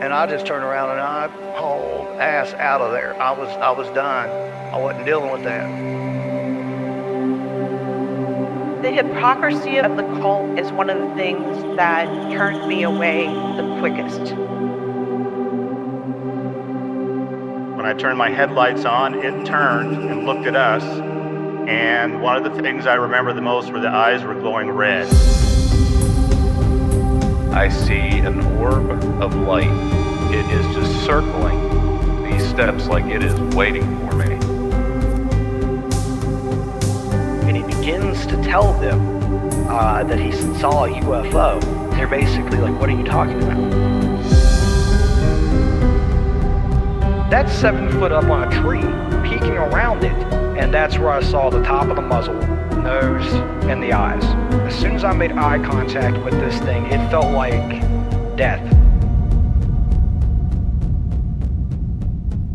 And I just turned around and I hauled ass out of there. I was done. I wasn't dealing with that. The hypocrisy of the cult is one of the things that turned me away the quickest. When I turned my headlights on, it turned and looked at us, and one of the things I remember the most were the eyes were glowing red. I see an orb of light. It is just circling these steps like it is waiting for me. And he begins to tell them that he saw a UFO. They're basically like, what are you talking about? That's 7 foot up on a tree, peeking around it, and that's where I saw the top of the muzzle, nose, and the eyes. As soon as I made eye contact with this thing, it felt like death.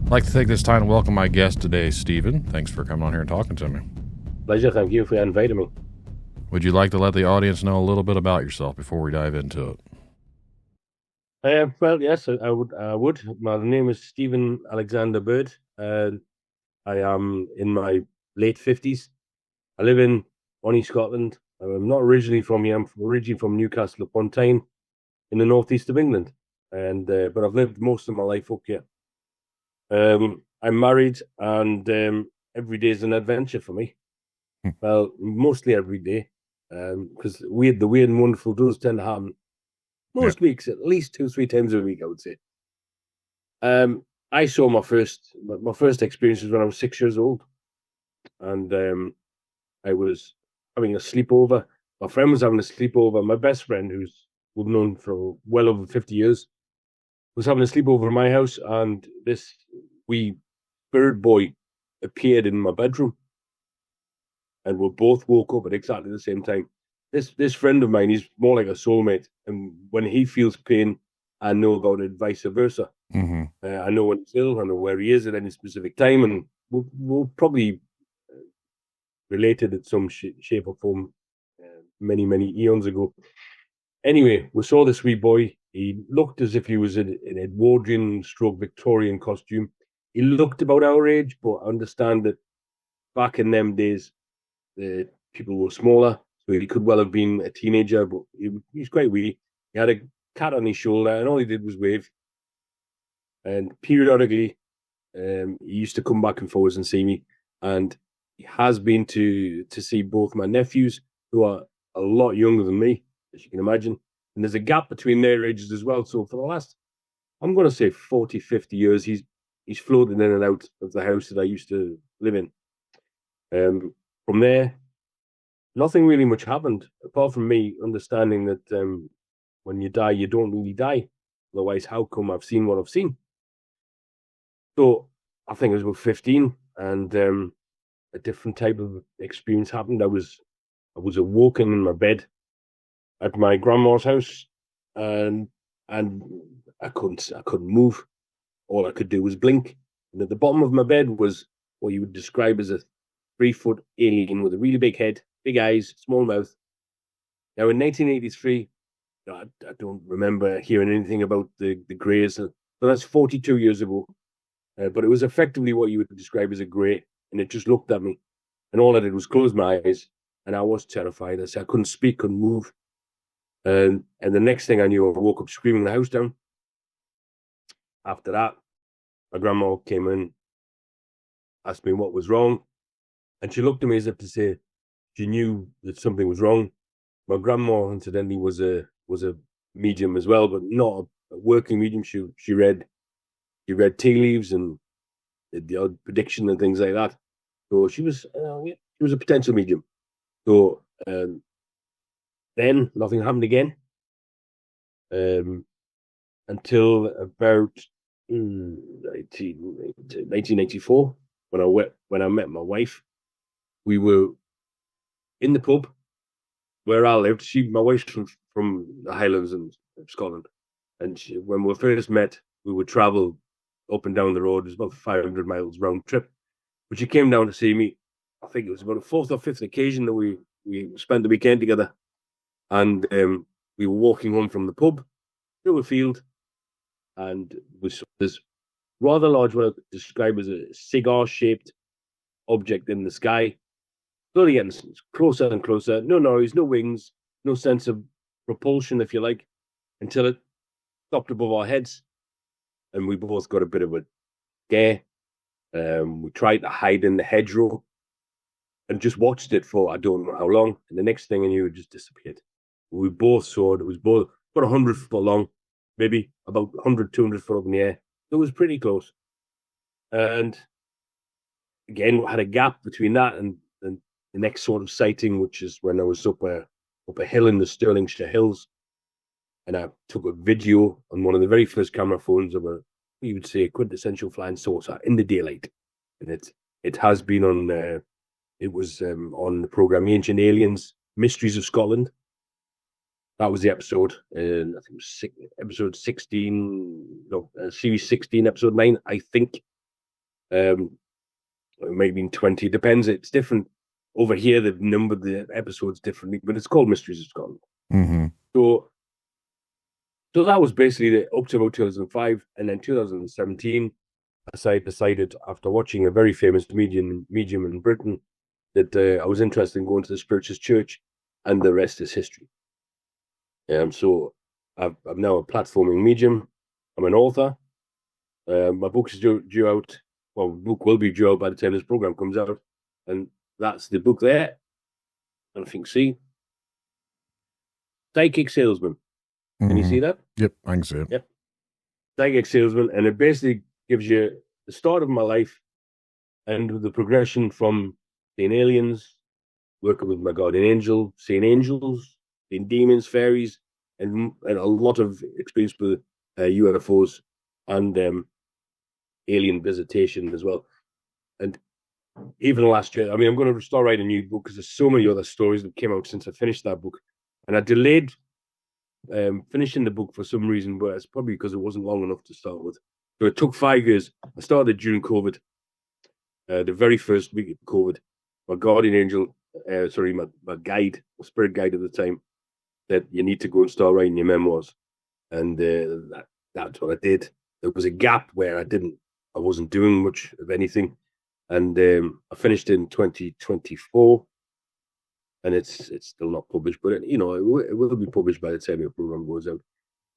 I'd like to take this time to welcome my guest today, Stephen. Thanks for coming on here and talking to me. Pleasure. Thank you for inviting me. Would you like to let the audience know a little bit about yourself before we dive into it? Well, yes, I would. My name is Stephen Alexander Bird. I am in my late 50s. I live in Bonnie, Scotland. I'm not originally from here. I'm originally from Newcastle upon Tyne in the northeast of England. And but I've lived most of my life up here. I'm married, and every day is an adventure for me. Well, mostly every day, because the weird and wonderful does tend to happen most weeks, at least 2-3 times a week, I would say. I saw my first experience was when I was 6 years old, and I was having a sleepover. My friend was having a sleepover. My best friend, who's we've known for well over 50 years, was having a sleepover in my house, and this wee bird boy appeared in my bedroom, and we both woke up at exactly the same time. This friend of mine, he's more like a soulmate, and when he feels pain, I know about it, vice versa. Mm-hmm. I know when he's ill, I know where he is at any specific time, and we'll probably related in some shape or form many eons ago. Anyway, we saw this wee boy. He looked as if he was in an Edwardian / Victorian costume. He looked about our age, but I understand that back in them days, the people were smaller, so he could well have been a teenager, but he's quite wee. He had a cat on his shoulder, and all he did was wave. And periodically, he used to come back and forwards and see me. And he has been to see both my nephews, who are a lot younger than me, as you can imagine. And there's a gap between their ages as well. So for the last, I'm going to say 40, 50 years, he's floated in and out of the house that I used to live in. From there, nothing really much happened, apart from me understanding that when you die, you don't really die. Otherwise, how come I've seen what I've seen? So I think I was about 15, and a different type of experience happened. I was awoken in my bed at my grandma's house, and I couldn't move. All I could do was blink. And at the bottom of my bed was what you would describe as a 3-foot alien with a really big head, big eyes, small mouth. Now, in 1983, I don't remember hearing anything about the greys. So that's 42 years ago. But it was effectively what you would describe as a grey, and it just looked at me. And all I did was close my eyes, and I was terrified. I couldn't speak, couldn't move. And the next thing I knew, I woke up screaming the house down. After that, my grandma came in, asked me what was wrong, and she looked at me as if to say she knew that something was wrong. My grandma, incidentally, was a medium as well, but not a working medium. She read tea leaves and did the odd prediction and things like that. So she was a potential medium. So then nothing happened again until about 1984 when I met my wife. We were in the pub where I lived. My wife's from the Highlands in Scotland, and when we first met, we would travel up and down the road. It was about 500 miles round trip. But she came down to see me. I think it was about a 4th or 5th occasion that we spent the weekend together. And we were walking home from the pub through a field. and was this rather large, what I could describe as a cigar-shaped object in the sky. Slowly getting closer and closer. No noise, no wings, no sense of propulsion, if you like, until it stopped above our heads, and we both got a bit of a scare. We tried to hide in the hedgerow and just watched it for I don't know how long. And the next thing I knew, it just disappeared. We both saw it. It was both about 100 foot long, maybe about 100, 200 foot up in the air. It was pretty close. And again, we had a gap between that and the next sort of sighting, which is when I was up a hill in the Stirlingshire Hills. And I took a video on one of the very first camera phones of you would say, quintessential flying saucer in the daylight. And it has been on, it was on the program Ancient Aliens, Mysteries of Scotland. That was the episode, and I think it was episode 16, series 16, episode 9, I think. It might have been 20, depends. It's different. Over here, they've numbered the episodes differently, but it's called Mysteries of Scotland. Mm-hmm. So that was basically up to about 2005, and then 2017, I decided after watching a very famous medium in Britain that I was interested in going to the Spiritualist Church, and the rest is history. So I'm now a platforming medium. I'm an author. My book is due out. Well, the book will be due out by the time this program comes out, and that's the book there. And I think, see, Psychic Salesman. Can you see that? Yep, I can see it. Yep. Psychic Salesman, and it basically gives you the start of my life and the progression from seeing aliens, working with my guardian angel, seeing angels, seeing demons, fairies, and a lot of experience with UFOs and alien visitation as well. And even last year, I mean, I'm going to start writing a new book because there's so many other stories that came out since I finished that book. And I delayed finishing the book for some reason, but it's probably because it wasn't long enough to start with. So it took 5 years. I started during COVID, the very first week of COVID. My guardian angel, my guide, my spirit guide at the time, that you need to go and start writing your memoirs. And that's what I did. There was a gap where I wasn't doing much of anything. And I finished in 2024. And it's still not published, but it will be published by the time the program goes out.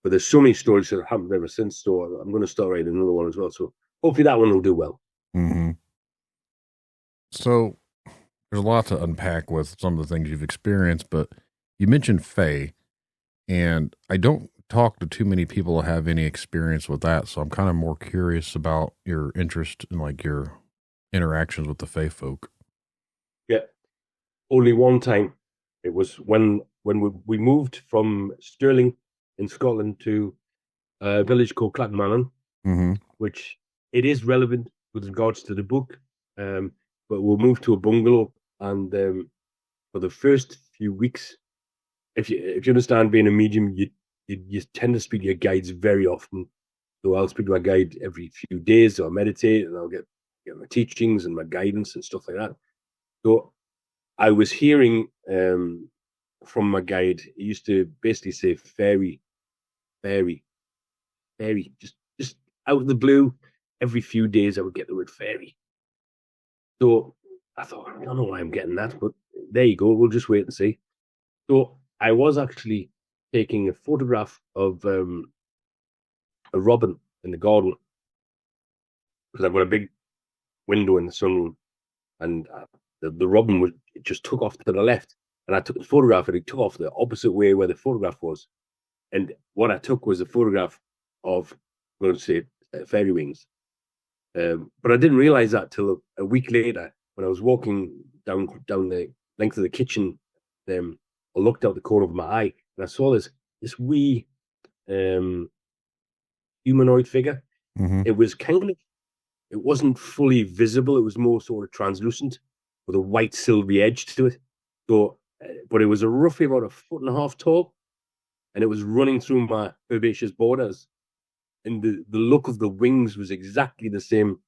But there's so many stories that happened ever since, so I'm going to start writing another one as well. So hopefully that one will do well. Mm-hmm. So there's a lot to unpack with some of the things you've experienced, but you mentioned Fae, and I don't talk to too many people who have any experience with that, so I'm kind of more curious about your interest in like your interactions with the Fae folk. Yeah. Only one time. It was when we moved from Stirling in Scotland to a village called Clattenmannan, mm-hmm. which it is relevant with regards to the book. But we'll move to a bungalow, and for the first few weeks, if you understand being a medium, you tend to speak to your guides very often. So I'll speak to my guide every few days, or meditate, and I'll get my teachings and my guidance and stuff like that. So I was hearing from my guide. He used to basically say fairy, just out of the blue. Every few days I would get the word fairy. So I thought, I don't know why I'm getting that, but there you go. We'll just wait and see. So I was actually taking a photograph of a robin in the garden, because I've got a big window in the sunroom, and the robin it just took off to the left, and I took the photograph, and it took off the opposite way where the photograph was. And what I took was a photograph of, I'm going to say, fairy wings. But I didn't realize that till a week later when I was walking down the length of the kitchen. I looked out the corner of my eye, and I saw this wee humanoid figure. Mm-hmm. It was it wasn't fully visible. It was more sort of translucent with a white silvery edge to it. So, but it was roughly about 1.5 feet tall, and it was running through my herbaceous borders. And the look of the wings was exactly the same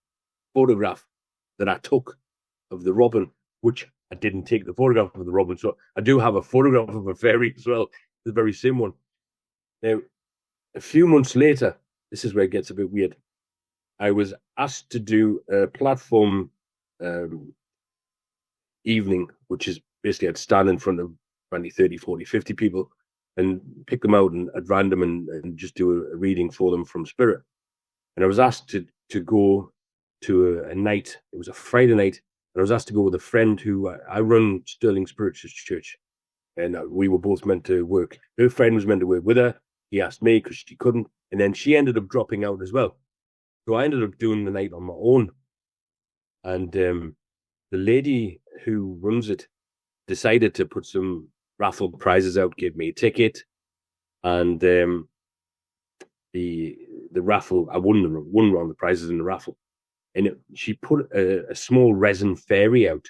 photograph that I took of the robin, which I didn't take the photograph of the robin. So I do have a photograph of a fairy as well, the very same one. Now, a few months later, this is where it gets a bit weird. I was asked to do a platform evening, which is basically I'd stand in front of 20, 30, 40, 50 people and pick them out and at random and just do a reading for them from spirit. And I was asked to go to a night. It was a Friday night, and I was asked to go with a friend who I run Sterling Spiritualist Church, and we were both meant to work. Her friend was meant to work with her. He asked me because she couldn't, and then she ended up dropping out as well. So I ended up doing the night on my own, and the lady who runs it decided to put some raffle prizes out, gave me a ticket, and the raffle, I won one of the prizes in the raffle, and she put a small resin fairy out,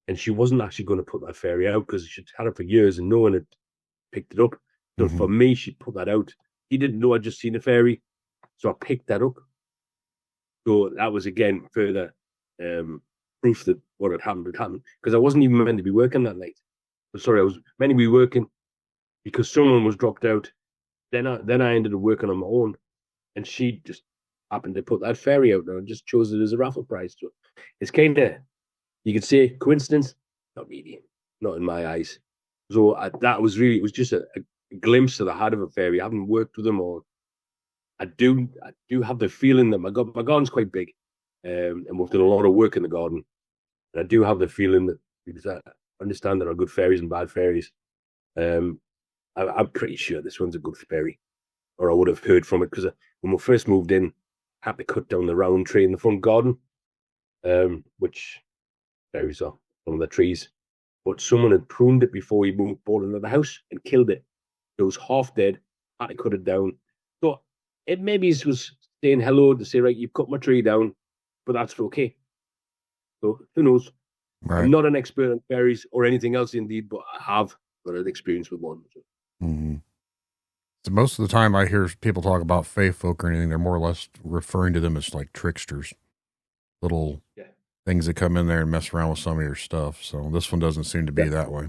and she wasn't actually going to put that fairy out because she'd had it for years and no one had picked it up. So for me, she put that out. He didn't know I'd just seen a fairy, so I picked that up. So that was again further proof that what had happened because I wasn't even meant to be working that night. Sorry, I was meant to be working because someone was dropped out. Then I ended up working on my own, and she just happened to put that fairy out there and just chose it as a raffle prize. So it's kind of, you could say coincidence, not really, not in my eyes. So it was just a glimpse that I had of a fairy. I haven't worked with them, or I do have the feeling that my garden's quite big, and we've done a lot of work in the garden, and I do have the feeling that because I understand there are good fairies and bad fairies. I'm pretty sure this one's a good fairy, or I would have heard from it because when we first moved in, I had to cut down the round tree in the front garden, which fairies are one of the trees. But someone had pruned it before he bought another house and killed it. It was half dead. I had to cut it down. So it maybe was saying hello to say, right, you've cut my tree down, but that's okay. So who knows? Right. I'm not an expert on fairies or anything else, indeed, but I have got an experience with one. So. So most of the time I hear people talk about fae folk or anything, they're more or less referring to them as like tricksters, little things that come in there and mess around with some of your stuff. So this one doesn't seem to be that way.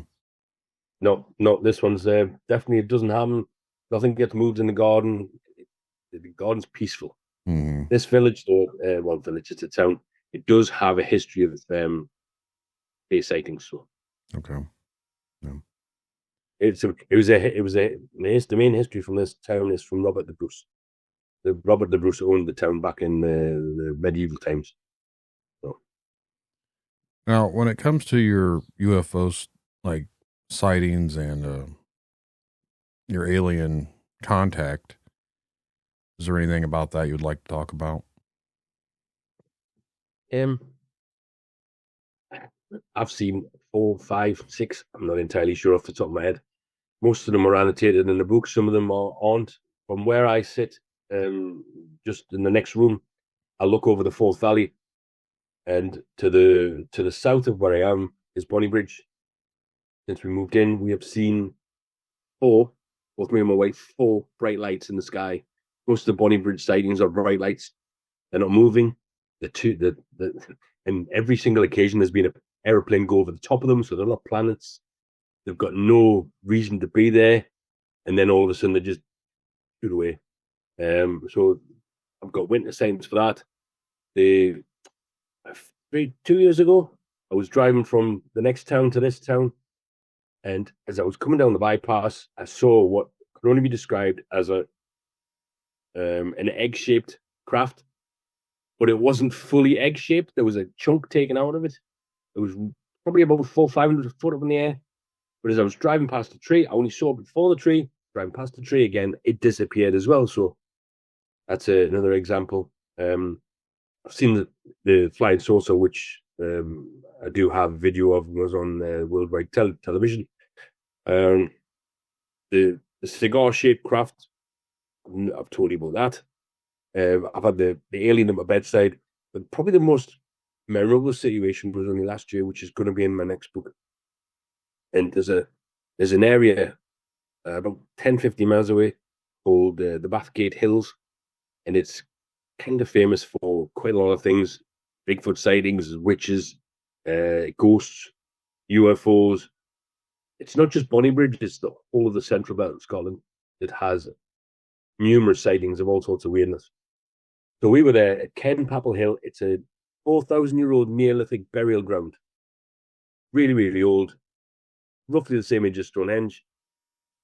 No, this one's definitely, it doesn't happen. Nothing gets moved in the garden. The garden's peaceful. This village, though, village, it's a town. It does have a history of fae sightings. So okay. Yeah. The main history from this town is from Robert the Bruce. Robert the Bruce owned the town back in the medieval times. So. Now, when it comes to your UFOs, like sightings and your alien contact, is there anything about that you'd like to talk about? I've seen 4, 5, 6. I'm not entirely sure off the top of my head. Most of them are annotated in the book. Some of them aren't. From where I sit, just in the next room, I look over the Forth Valley, and to the south of where I am is Bonnie Bridge. Since we moved in, we have seen both me and my wife, 4 bright lights in the sky. Most of the Bonnie Bridge sightings are bright lights. They're not moving. And every single occasion there's been an aeroplane go over the top of them, so they're not planets. They've got no reason to be there, and then all of a sudden they just shoot away. So I've got winter signs for that. 2 years ago, I was driving from the next town to this town, and as I was coming down the bypass, I saw what could only be described as an egg-shaped craft, but it wasn't fully egg-shaped. There was a chunk taken out of it. It was probably about 400-500 foot up in the air. But as I was driving past the tree, I only saw it before the tree. Driving past the tree again, it disappeared as well. So that's another example. I've seen the flying saucer, which I do have video of, was on worldwide television. The cigar-shaped craft, I've told you about that. I've had the alien at my bedside, but probably the most memorable situation was only last year, which is going to be in my next book. And there's an area about 10-15 miles away called the Bathgate Hills, and it's kind of famous for quite a lot of things: Bigfoot sightings, witches, ghosts, UFOs. It's not just Bonnie Bridge; it's the whole of the central belt of Scotland that has numerous sightings of all sorts of weirdness. So we were there at Ken Papel Hill. It's a 4,000-year-old Neolithic burial ground. Really, really old. Roughly the same age as Stonehenge.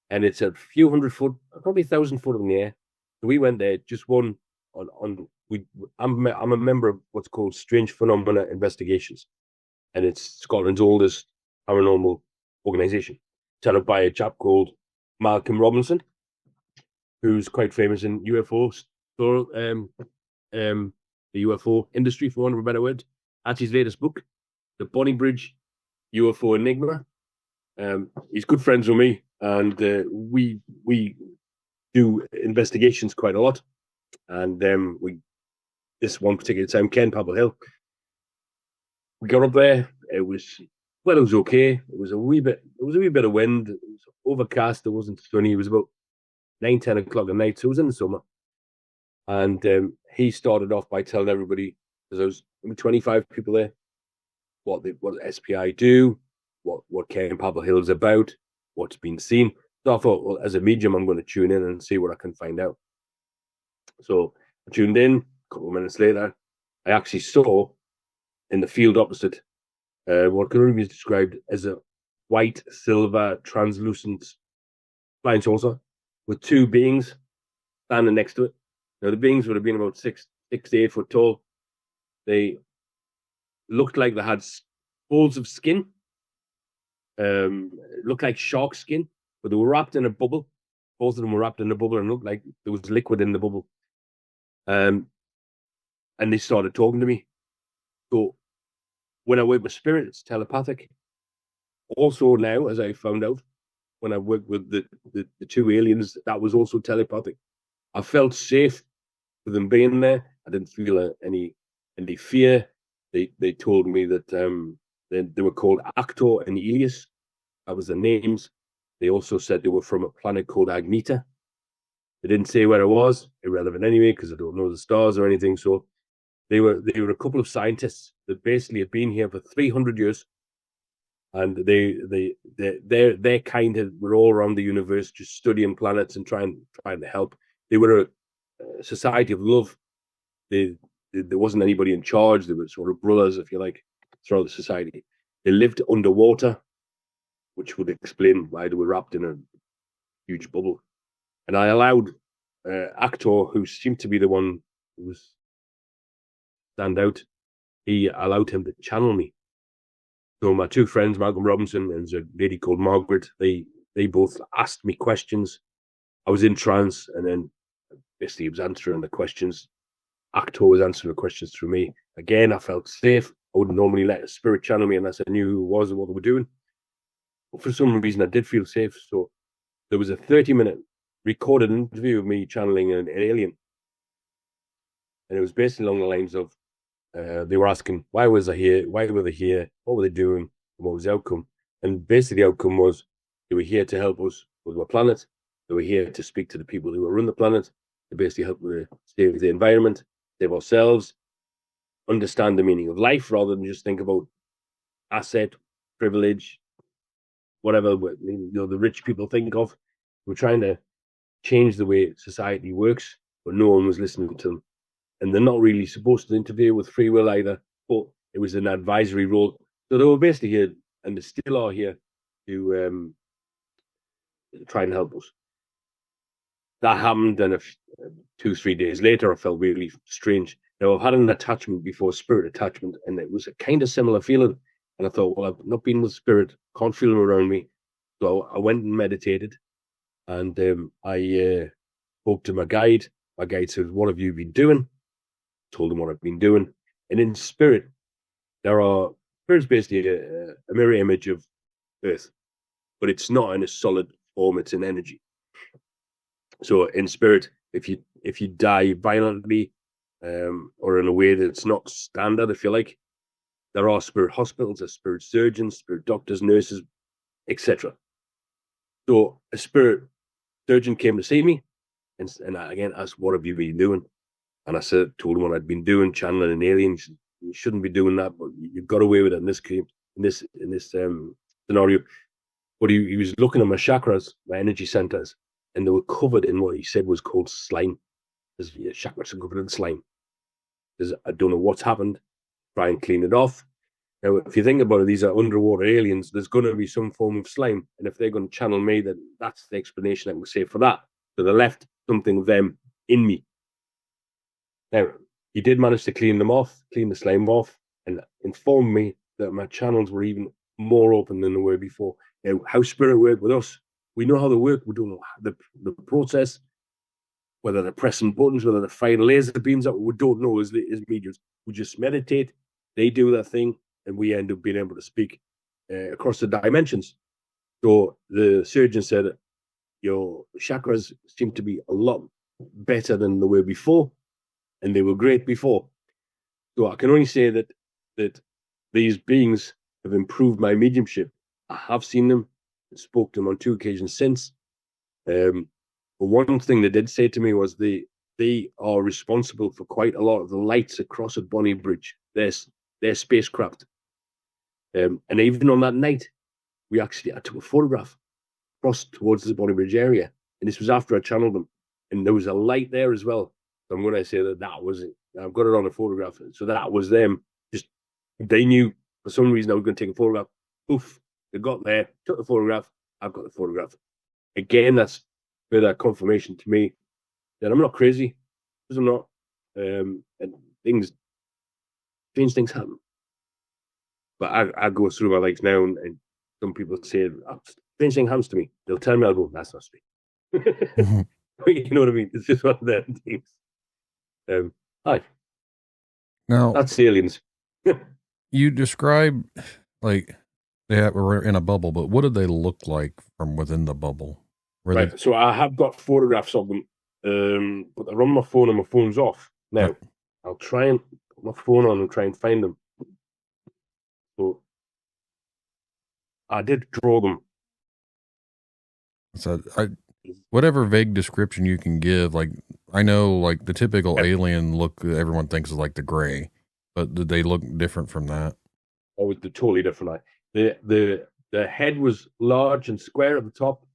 And it's a few hundred foot, probably 1,000 foot in the air. So we went there, just one I'm a member of what's called Strange Phenomena Investigations. And it's Scotland's oldest paranormal organization, set up by a chap called Malcolm Robinson, who's quite famous in UFOs, so the UFO industry, for want of a better word. That's his latest book, The Bonnie Bridge UFO Enigma. He's good friends with me, and we do investigations quite a lot. And this one particular time, Ken Papel Hill, we got up there. It was okay. It was a wee bit of wind. It was overcast. It wasn't sunny. It was about 9-10 o'clock at night. So it was in the summer. And he started off by telling everybody, because there was 25 people there, what SPI do, what Ken Papel Hill is about, what's been seen. So I thought, well, as a medium, I'm going to tune in and see what I can find out. So I tuned in. A couple of minutes later, I actually saw in the field opposite what can be described as a white, silver, translucent flying saucer with two beings standing next to it. Now, the beings would have been about 6 to 8 foot tall. They looked like they had folds of skin. Looked like shark skin, but they were wrapped in a bubble. Both of them were wrapped in a bubble and looked like there was liquid in the bubble. And they started talking to me. So when I work with spirit, it's telepathic. Also now, as I found out, when I worked with the two aliens, that was also telepathic. I felt safe with them being there. I didn't feel any fear. They told me that they were called Actor and Elias. That was their names. They also said they were from a planet called Agnita. They didn't say where it was. Irrelevant anyway, because I don't know the stars or anything. So they were a couple of scientists that basically had been here for 300 years, and they kind of were all around the universe, just studying planets and trying to help. They were a society of love. There wasn't anybody in charge. They were sort of brothers, if you like, throughout the society. They lived underwater, which would explain why they were wrapped in a huge bubble. And I allowed Actor, who seemed to be the one who was stand out, he allowed him to channel me. So my two friends, Malcolm Robinson and there's a lady called Margaret, they both asked me questions. I was in trance, and then basically he was answering the questions. Actor was answering the questions through me. Again, I felt safe. I wouldn't normally let a spirit channel me unless I knew who it was and what they were doing. But for some reason, I did feel safe. So there was a 30-minute recorded interview of me channeling an alien. And it was basically along the lines of, they were asking, why was I here? Why were they here? What were they doing? And what was the outcome? And basically the outcome was they were here to help us with our planet. They were here to speak to the people who run the planet, to basically help save the environment, save ourselves, understand the meaning of life rather than just think about asset, privilege, whatever the rich people think of. We're trying to change the way society works, but no one was listening to them. And they're not really supposed to interfere with free will either, but it was an advisory role. So they were basically here, and they still are here, to try and help us. That happened, and 2-3 days later, I felt really strange. Now, I've had an attachment before, spirit attachment, and it was a kind of similar feeling. And I thought, well, I've not been with spirit, can't feel them around me. So I went and meditated, and I spoke to my guide. My guide said, what have you been doing? Told him what I've been doing. And in spirit, spirit's basically a mirror image of Earth, but it's not in a solid form, it's in energy. So in spirit, if you die violently or in a way that's not standard, if you like, there are spirit hospitals, there's spirit surgeons, spirit doctors, nurses, etc. So a spirit surgeon came to see me and I again asked, what have you been doing? And I told him what I'd been doing, channeling an alien. He said, you shouldn't be doing that, but you got away with it in this scenario. But he was looking at my chakras, my energy centers, and they were covered in what he said was called slime. There's chakras are covered in slime. I don't know what's happened. Try and clean it off. Now, if you think about it, these are underwater aliens. There's going to be some form of slime. And if they're going to channel me, then that's the explanation I can say for that. So they left something of them in me. Now, he did manage to clean the slime off, and informed me that my channels were even more open than they were before. Now, how spirit work with us, we know how they work. We don't know the process, whether they're pressing buttons, whether they're firing laser beams out. We don't know as mediums. We just meditate. They do their thing, and we end up being able to speak across the dimensions. So the surgeon said, your chakras seem to be a lot better than they were before, and they were great before. So I can only say that these beings have improved my mediumship. I have seen them and spoke to them on 2 occasions since. But one thing they did say to me was they are responsible for quite a lot of the lights across at Bonnie Bridge. Their spacecraft. And even on that night, I took a photograph across towards the Bonnie Bridge area. And this was after I channeled them. And there was a light there as well. So I'm going to say that was it. I've got it on a photograph. So that was them. Just, they knew for some reason I was going to take a photograph. Oof. They got there, took the photograph. I've got the photograph. Again, that's further confirmation to me that I'm not crazy. Because I'm not. And strange things happen. But I go through my life now, and some people say, strange thing happens to me. They'll tell me, I'll go, that's not strange. You know what I mean? It's just one of them things. Hi. Now, that's aliens. You describe like were in a bubble, but what did they look like from within the bubble? Right. So I have got photographs of them, but they're on my phone and my phone's off. Now, I'll try and put my phone on and try and find them. So I did draw them. So whatever vague description you can give, like I know like the typical alien look everyone thinks is like the gray, but did they look different from that? Oh, they're totally different. The head was large and square at the top,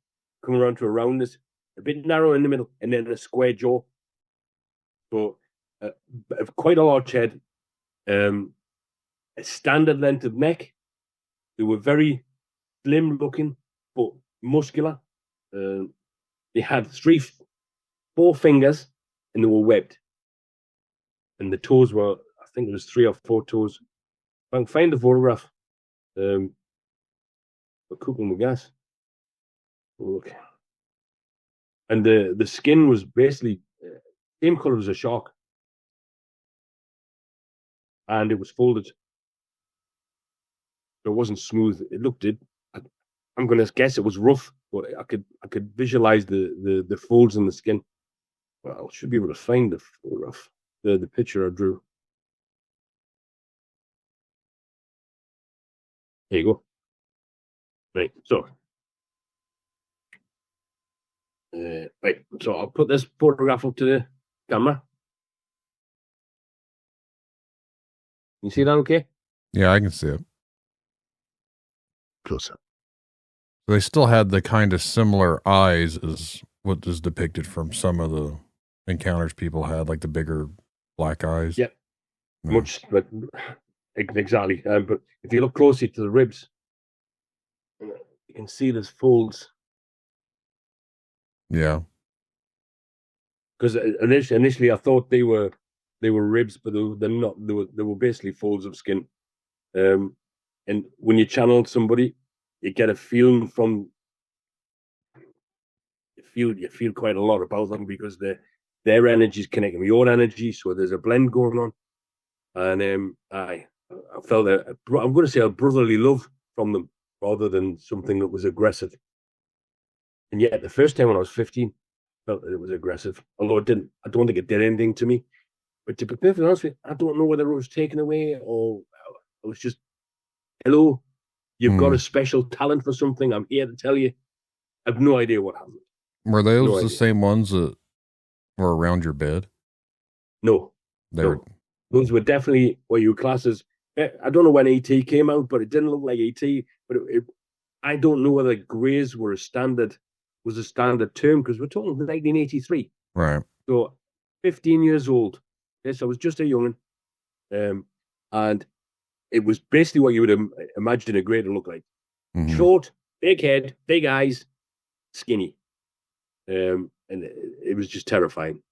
coming around to a roundness, a bit narrow in the middle, and then a square jaw. So quite a large head, a standard length of neck. They were very slim looking, but muscular. They had 4 fingers, and they were webbed. And the toes were, I think it was 3 or 4 toes. If I can find the photograph, we're cooking with gas. Look. And the skin was basically same color as a shark. And it was folded. So it wasn't smooth. It looked it. I'm gonna guess it was rough, but I could visualize the folds in the skin. Well, I should be able to find the photograph, the picture I drew. There you go. Right, so right, so I'll put this photograph up to the camera. You see that okay? Yeah, I can see it. Close up. They still had the kind of similar eyes as what is depicted from some of the encounters people had, like the bigger black eyes. Yeah, much, but exactly. But if you look closely to the ribs, you can see there's folds. Yeah. Because initially I thought they were ribs, but they're not. They were basically folds of skin. And when you channel somebody, you get a feeling from. You feel quite a lot about them because their energy is connecting with your energy, so there's a blend going on. And I felt I'm going to say a brotherly love from them rather than something that was aggressive. And yet, the first time when I was 15, I felt that it was aggressive. Although it didn't, I don't think it did anything to me. But to be perfectly honest with you, I don't know whether it was taken away or it was just, hello, you've got a special talent for something. I'm here to tell you. I have no idea what happened. Were those the same ones that were around your bed? No. Those were definitely what you class as. I don't know when E.T. came out, but it didn't look like E.T. But I don't know whether greys were a standard was a standard term because we're talking 1983. Right. So 15 years old. Yes, I was just a young'un. And it was basically what you would imagine a grey to look like. Mhm. Short, big head, big eyes, skinny. And it was just terrifying.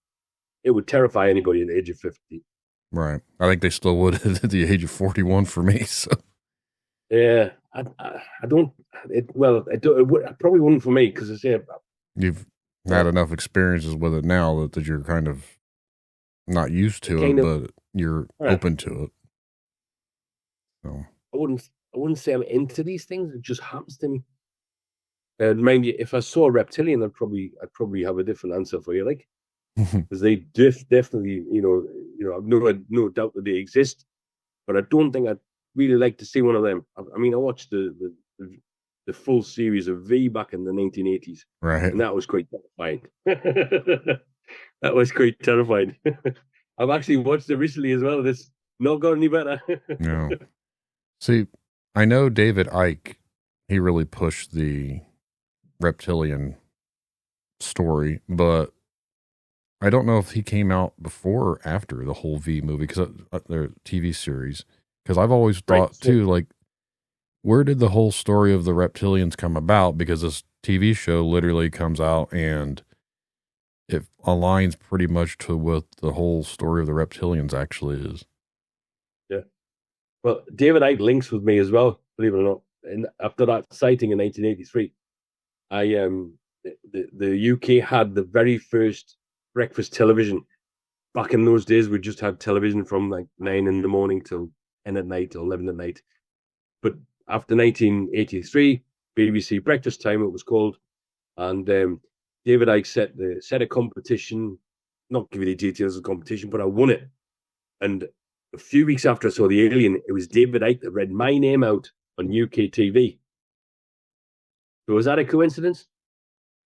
It would terrify anybody at the age of 50. Right. I think they still would at the age of 41 for me. So Yeah, I don't. It probably wouldn't for me because I say you've had enough experiences with it now that you're kind of not used to it, but you're open to it. So I wouldn't say I'm into these things. It just happens to me. And mind you, if I saw a reptilian, I'd probably have a different answer for you, like, because they definitely, I've no doubt that they exist, but I don't think I'd really like to see one of them. I mean, I watched the full series of V back in the 1980s, right, and that was quite terrifying. That was quite terrifying. I've actually watched it recently as well. It's not got any better. No. See, I know David Icke, he really pushed the reptilian story, but I don't know if he came out before or after the whole V movie, because their TV series. Because I've always thought too, like, where did the whole story of the reptilians come about? Because this TV show literally comes out and it aligns pretty much to what the whole story of the reptilians actually is. Yeah. Well, David Icke links with me as well, believe it or not. And after that sighting in 1983, the UK had the very first breakfast television. Back in those days, we just had television from like 9 in the morning till 10 at night or 11 at night. But after 1983, BBC Breakfast Time, it was called, and David Icke set a competition. Not give you the details of the competition, but I won it. And a few weeks after I saw the alien, it was David Icke that read my name out on UK TV. So was that a coincidence?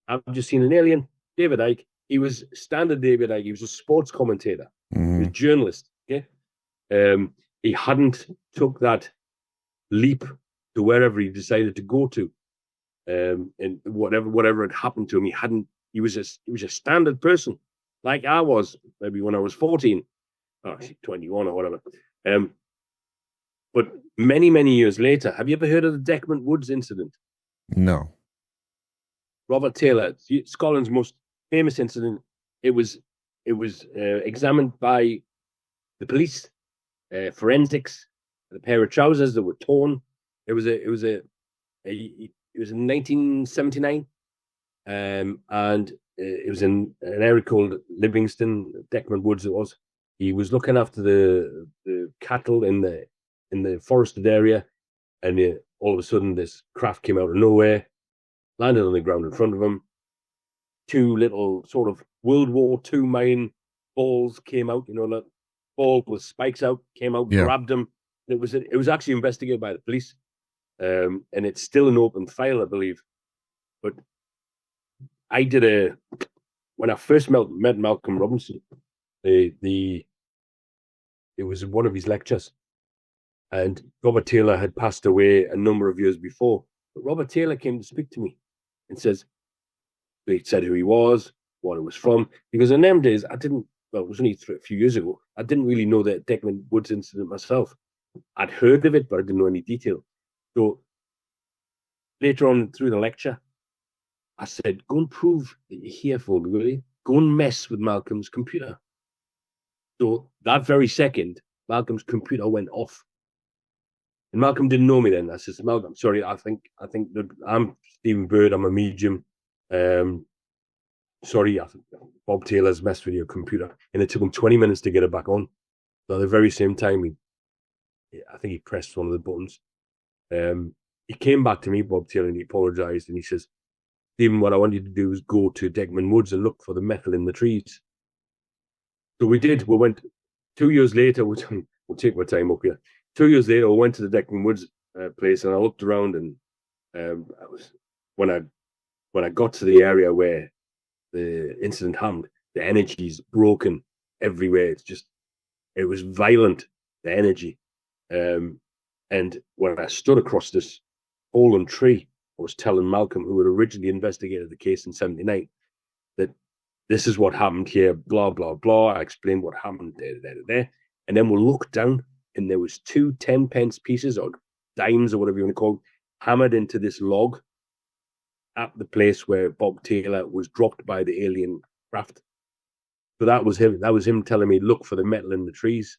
I've just seen an alien, David Icke. He was standard David Icke. He was a sports commentator. Mm-hmm. He was a journalist. Okay, he hadn't took that leap to wherever he decided to go to, and whatever had happened to him, he hadn't. He was a standard person, like I was maybe when I was 14, or 21 or whatever. But many years later, have you ever heard of the Deckman Woods incident? No. Robert Taylor, Scotland's most famous incident. It was examined by the police, forensics. A pair of trousers that were torn. It was in 1979, and it was in an area called Livingston, Deckman Woods. It was. He was looking after the cattle in the forested area, and all of a sudden this craft came out of nowhere, landed on the ground in front of him. Two little sort of World War II mine balls came out, that ball with spikes out, came out, grabbed him. It was actually investigated by the police, and it's still an open file, I believe. But I did when I first met Malcolm Robinson, it was one of his lectures, and Robert Taylor had passed away a number of years before. But Robert Taylor came to speak to me and says, he said who he was, what it was from, because in them days it was only a few years ago, I didn't really know the Deckman Woods incident myself. I'd heard of it, but I didn't know any detail. So later on through the lecture, I said, go and prove that you're here for me, will you? Go and mess with Malcolm's computer. So that very second, Malcolm's computer went off. And Malcolm didn't know me then. I said, Malcolm, sorry, I think that I'm Stephen Bird, I'm a medium. Sorry, I think Bob Taylor's messed with your computer. And it took him 20 minutes to get it back on. So at the very same time, I think he pressed one of the buttons. He came back to me, Bob Taylor, and he apologized. And he says, Stephen, what I want you to do is go to Deckman Woods and look for the metal in the trees. So we did. We went 2 years later. We'll take my time up here. 2 years later, we went to the Deckman Woods place, and I looked around, and when I got to the area where the incident happened, the energy's broken everywhere. It was violent, the energy. And when I stood across this fallen tree, I was telling Malcolm, who had originally investigated the case in 79, that this is what happened here, blah, blah, blah. I explained what happened there. And then we'll look down, and there was 2 10-pence pieces or dimes or whatever you want to call it, hammered into this log at the place where Bob Taylor was dropped by the alien craft. So that was him. That was him telling me, look for the metal in the trees.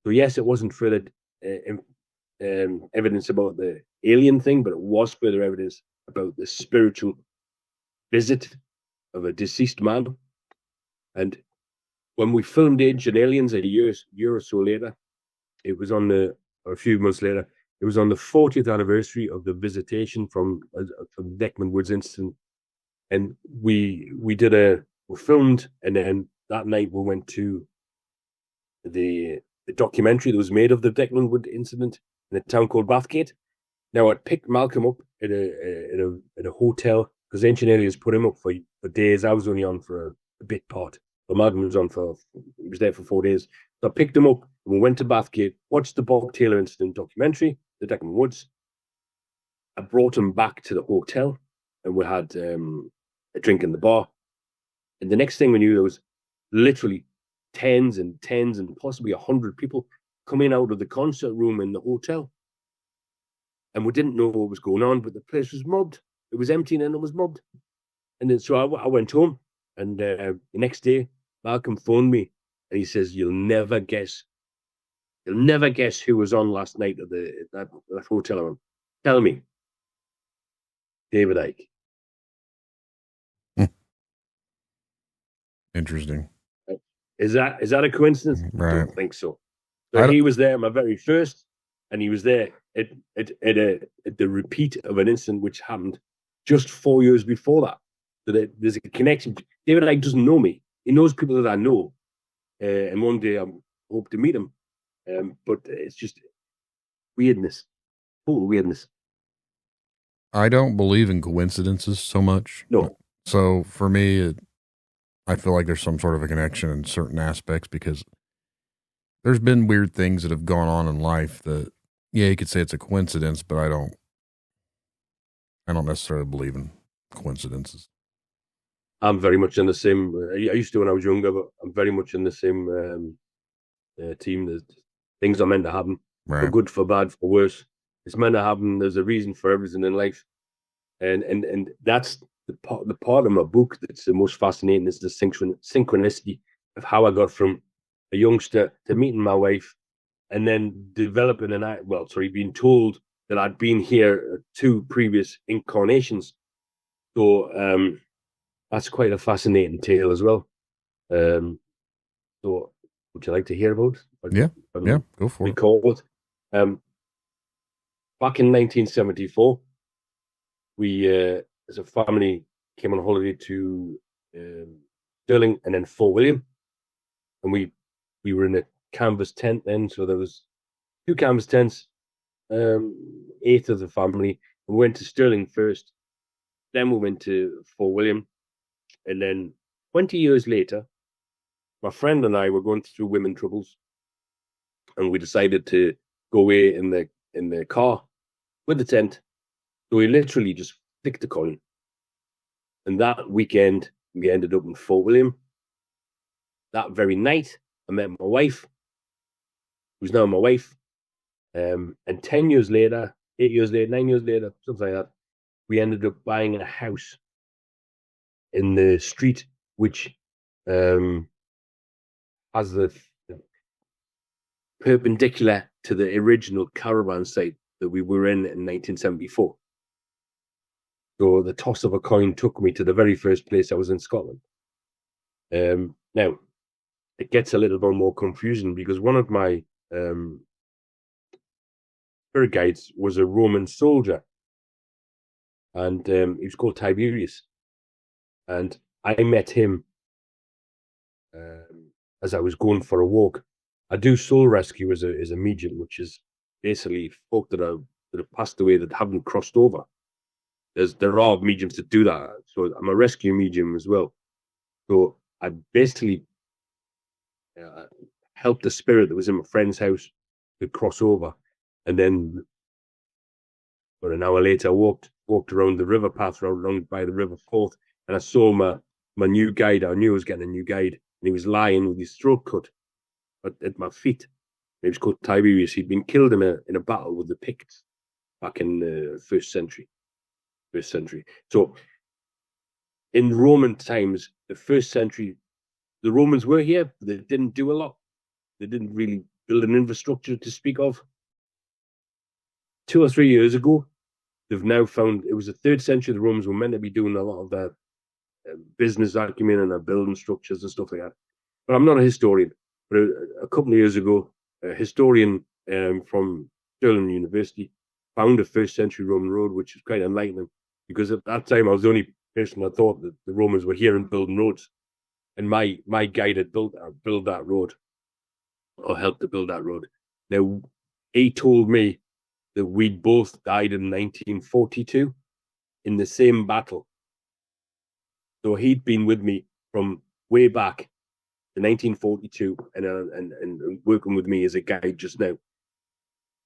So yes, it wasn't further evidence about the alien thing, but it was further evidence about the spiritual visit of a deceased man. And when we filmed Ancient Aliens a year or so later, it was or a few months later, it was on the 40th anniversary of the visitation from Beckman Woods incident. And we filmed, and then that night we went to the documentary that was made of the Beckman Wood incident in a town called Bathgate. Now, I'd picked Malcolm up at a hotel because Ancient Aliens put him up for days. I was only on for a bit part. But Malcolm was he was there for 4 days. So I picked him up and we went to Bathgate, watched the Bob Taylor incident documentary, the Beckman Woods. I brought him back to the hotel and we had a drink in the bar. And the next thing we knew, there was literally tens and possibly 100 people coming out of the concert room in the hotel. And we didn't know what was going on, but the place was mobbed. It was empty and then it was mobbed. And then so I went home, and the next day, Malcolm phoned me and he says, You'll never guess who was on last night at that hotel room. Tell me. David Icke. Interesting. Is that a coincidence? Right. I don't think so. So he was there my very first, and he was there at the repeat of an incident which happened just 4 years before that. So there's a connection. David Icke doesn't know me. He knows people that I know, and one day I hope to meet him. But it's just weirdness, total weirdness. I don't believe in coincidences so much. No. So for me, I feel like there's some sort of a connection in certain aspects because there's been weird things that have gone on in life that, yeah, you could say it's a coincidence, but I don't necessarily believe in coincidences. I'm very much in the same. I used to when I was younger, but I'm very much in the same team. That things are meant to happen, Right. for good, for bad, for worse. It's meant to happen. There's a reason for everything in life, and that's the part of my book that's the most fascinating is the synchronicity of how I got from a youngster to meeting my wife, and then developing being told that I'd been here 2 previous incarnations. So that's quite a fascinating tale as well. So would you like to hear about it? Yeah, go for it. Recall it. Back in 1974, we, as a family, came on holiday to Stirling and then Fort William, and we were in a canvas tent then. So there was 2 canvas tents, 8 of the family. We went to Stirling first, then we went to Fort William, and then 20 years later, my friend and I were going through women troubles, and we decided to go away in the car with the tent. So we literally just flicked the coin. And that weekend, we ended up in Fort William. That very night, I met my wife, who's now my wife. And 10 years later, 8 years later, 9 years later, something like that, we ended up buying a house in the street which has the perpendicular to the original caravan site that we were in 1974. So the toss of a coin took me to the very first place I was in Scotland. Now, it gets a little bit more confusing because one of my tour guides was a Roman soldier, and he was called Tiberius. And I met him as I was going for a walk. I do soul rescue as a medium, which is basically folk that have passed away that haven't crossed over. There are mediums that do that. So I'm a rescue medium as well. So I basically helped the spirit that was in my friend's house to cross over. And then about an hour later, I walked walked around the river path along by the river Forth, and I saw my new guide. I knew I was getting a new guide, and he was lying with his throat cut at my feet. He was called Tiberius. He'd been killed in a battle with the Picts back in the first century. So in Roman times, the first century, the Romans were here, but they didn't do a lot. They didn't really build an infrastructure to speak of. 2 or 3 years ago, they've now found, it was the 3rd century, the Romans were meant to be doing a lot of their business acumen and their building structures and stuff like that. But I'm not a historian. But a couple of years ago, a historian from Stirling University found a 1st century Roman road, which was quite enlightening, because at that time I was the only person that thought that the Romans were here and building roads. And my guide had built that road, or helped to build that road. Now, he told me that we'd both died in 1942 in the same battle. So he'd been with me from way back in 1942 and working with me as a guide just now.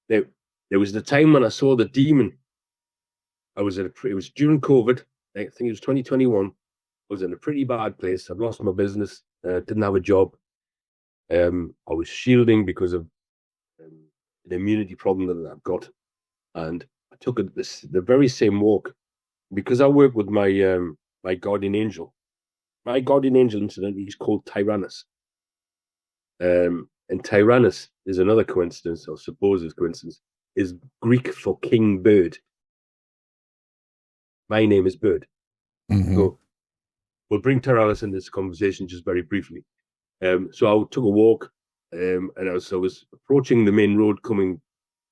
Now, there was the time when I saw the demon. It was during COVID. I think it was 2021. I was in a pretty bad place. I'd lost my business. Didn't have a job. I was shielding because of an immunity problem that I've got. And I took the very same walk because I work with my my guardian angel. My guardian angel, incidentally, is called Tyrannus. And Tyrannus is another coincidence, or supposed coincidence, is Greek for king bird. My name is Bird. Mm-hmm. So we'll bring Tyrannus into this conversation just very briefly. So I took a walk, and I was approaching the main road coming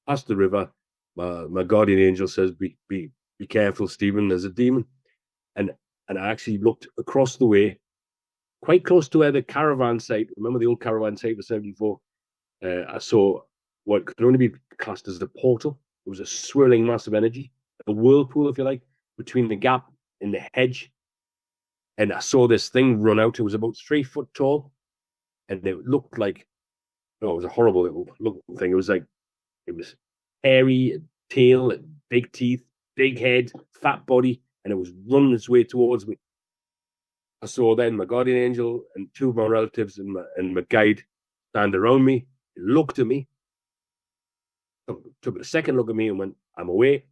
past the river. My guardian angel says, be careful, Stephen, there's a demon. And I actually looked across the way, quite close to where the caravan site, remember the old caravan site for 74? I saw what could only be classed as the portal. It was a swirling mass of energy, a whirlpool, if you like, between the gap in the hedge. And I saw this thing run out. It was about 3 foot tall. And it looked like, it was a horrible little looking thing. It was hairy, tail, and big teeth, big head, fat body, and it was running its way towards me. I saw then my guardian angel and 2 of my relatives and my guide stand around me. He looked at me, took a second look at me and went, I'm away.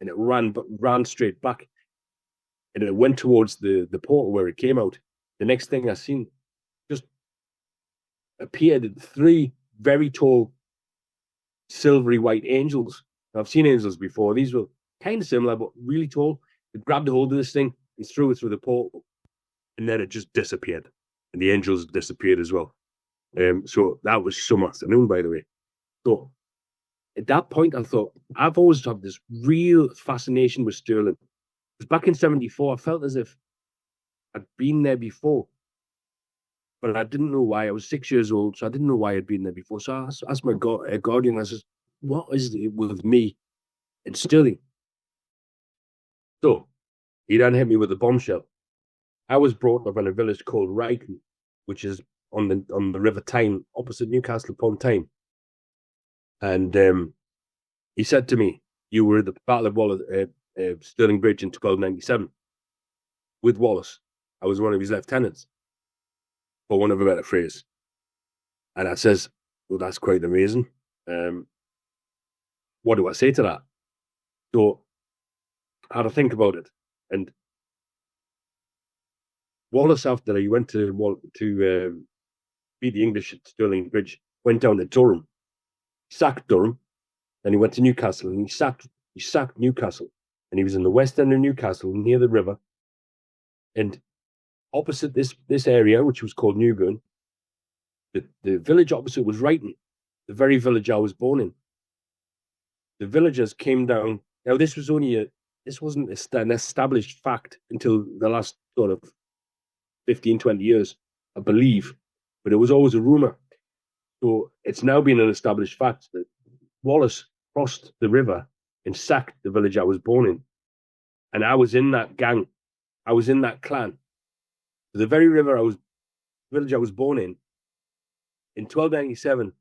And it ran straight back. And it went towards the portal where it came out. The next thing I seen, just appeared 3 very tall, silvery white angels. Now, I've seen angels before. These were kind of similar, but really tall. It grabbed a hold of this thing and threw it through the portal. And then it just disappeared. And the angels disappeared as well. So that was some afternoon, by the way. So at that point, I thought, I've always had this real fascination with Stirling. Because back in 74, I felt as if I'd been there before. But I didn't know why. I was 6 years old, so I didn't know why I'd been there before. So I asked my guardian, I said, what is it with me in Stirling? So he then hit me with a bombshell. I was brought up in a village called Wright, which is on the River Tyne, opposite Newcastle upon Tyne. And he said to me, you were at the Battle of Wallace, Stirling Bridge in 1297 with Wallace. I was one of his lieutenants, for want of a better phrase. And I says, well, that's quite amazing. What do I say to that? So I had to think about it. And Wallace, after he went to beat the English at Stirling Bridge, went down to Durham, sacked Durham, then he went to Newcastle, and he sacked Newcastle, and he was in the west end of Newcastle, near the river, and opposite this area, which was called Newburn, the village opposite was Wrighton, the very village I was born in. The villagers came down. Now, this wasn't an established fact until the last sort of 15, 20 years, I believe, but it was always a rumor. So it's now been an established fact that Wallace crossed the river and sacked the village I was born in. And I was in that gang. I was in that clan. The very village I was born in 1297,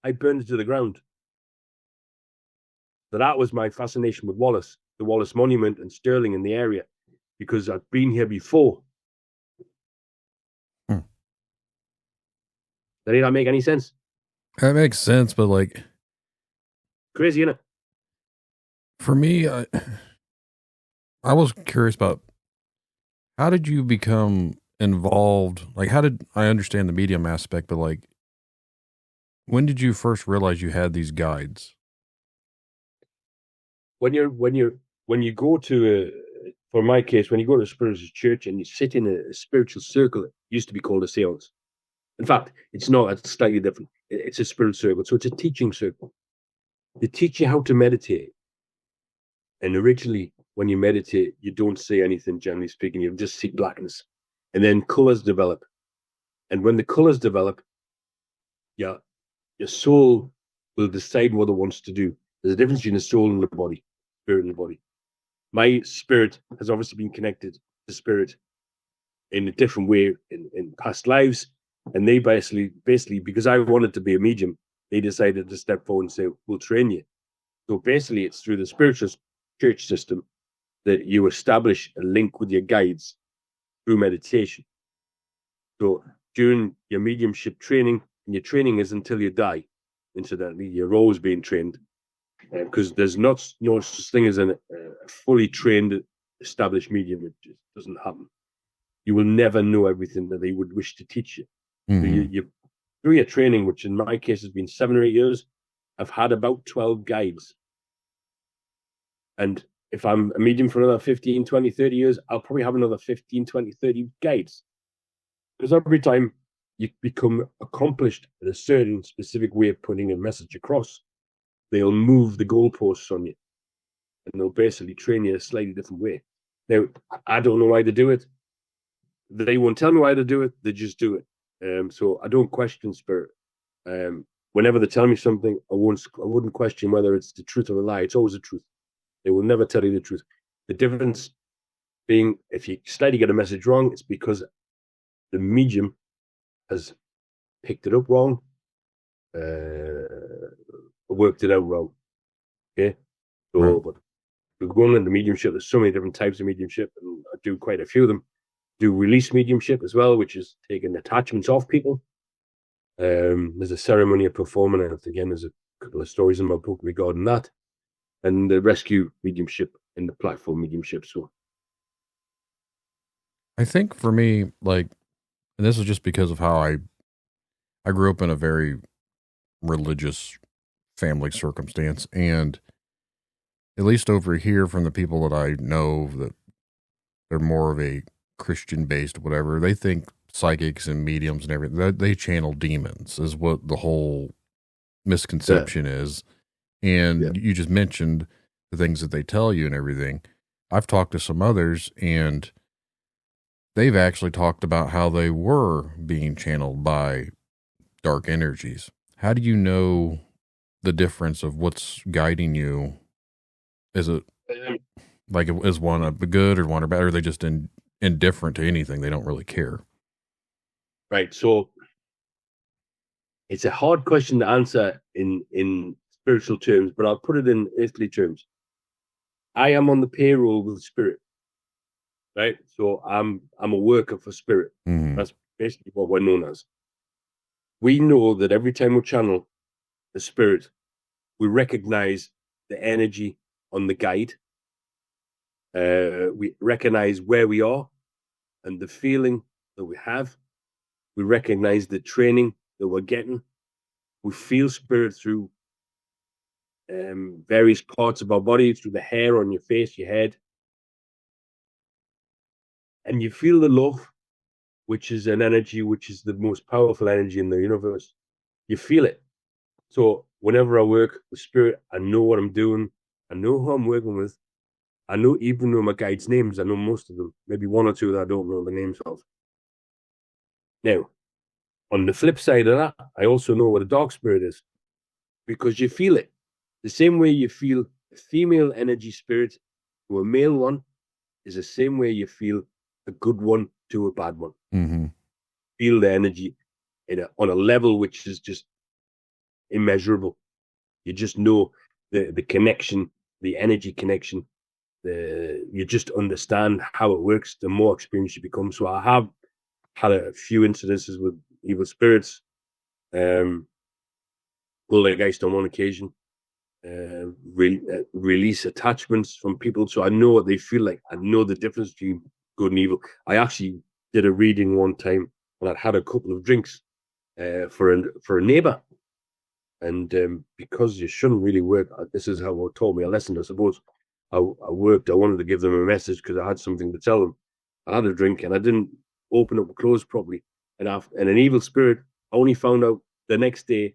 I burned it to the ground. So that was my fascination with Wallace. the Wallace Monument and Stirling in the area because I've been here before. Does that make any sense? That makes sense, but like, crazy, isn't it? For me, I was curious about how did you become involved? Like, how did I understand the medium aspect, but like, when did you first realize you had these guides? When you go to for my case, when you go to a spiritual church and you sit in a spiritual circle, it used to be called a seance. In fact, it's not. It's slightly different. It's a spiritual circle, so it's a teaching circle. They teach you how to meditate. And originally, when you meditate, you don't say anything, generally speaking. You just see blackness. And then colors develop. And when the colors develop, your soul will decide what it wants to do. There's a difference between the soul and the body, spirit and the body. My spirit has obviously been connected to spirit in a different way in past lives. And they basically, because I wanted to be a medium, they decided to step forward and say, we'll train you. So basically, it's through the spiritual church system that you establish a link with your guides through meditation. So during your mediumship training, and your training is until you die, incidentally, you're always being trained because there's no such thing as a fully trained, established medium. It just doesn't happen. You will never know everything that they would wish to teach you. Mm-hmm. So you through your training, which in my case has been 7 or 8 years, I've had about 12 guides. And if I'm a medium for another 15, 20, 30 years, I'll probably have another 15, 20, 30 guides. Because every time you become accomplished at a certain specific way of putting a message across, they'll move the goalposts on you. And they'll basically train you a slightly different way. Now, I don't know why they do it. They won't tell me why they do it. They just do it. So I don't question spirit. Whenever they tell me something, I wouldn't question whether it's the truth or a lie. It's always the truth. They will never tell you the truth. The difference being, if you slightly get a message wrong, it's because the medium has picked it up wrong, worked it out wrong. Okay? So, Right. But we're going into mediumship. There's so many different types of mediumship, and I do quite a few of them. Do release mediumship as well, which is taking attachments off people. There's a ceremony of performing, and again, there's a couple of stories in my book regarding that. And the rescue mediumship and the platform mediumship. So I think for me, like, and this is just because of how I grew up in a very religious family circumstance, and at least over here from the people that I know that they're more of a Christian based whatever, they think psychics and mediums and everything, they channel demons is what the whole misconception is. And you just mentioned the things that they tell you and everything. I've talked to some others, and they've actually talked about how they were being channeled by dark energies. How do you know the difference of what's guiding you? Is it like, is one a good or one or bad? Or are they just indifferent to anything? They don't really care. Right. So it's a hard question to answer in spiritual terms, but I'll put it in earthly terms. I am on the payroll with spirit, right? So I'm a worker for spirit. Mm-hmm. That's basically what we're known as. We know that every time we channel the spirit, we recognize the energy on the guide. We recognize where we are and the feeling that we have. We recognize the training that we're getting. We feel spirit through various parts of our body, through the hair on your face, your head. And you feel the love, which is an energy, which is the most powerful energy in the universe. You feel it. So whenever I work with spirit, I know what I'm doing. I know who I'm working with. I know even know my guides' names. I know most of them. Maybe one or two that I don't know the names of. Now, on the flip side of that, I also know what a dark spirit is, because you feel it. The same way you feel a female energy spirit to a male one is the same way you feel a good one to a bad one. Mm-hmm. Feel the energy on a level which is just immeasurable. You just know the connection, the energy connection you just understand how it works, the more experienced you become. So I have had a few incidences with evil spirits. Poltergeist on one occasion. Release attachments from people, so I know what they feel like. I know the difference between good and evil. I actually did a reading one time, and I'd had a couple of drinks for a neighbor, and because you shouldn't really work, this is how it taught me a lesson, I suppose. I wanted to give them a message because I had something to tell them. I had a drink and I didn't open up and close properly, and an evil spirit, I only found out the next day,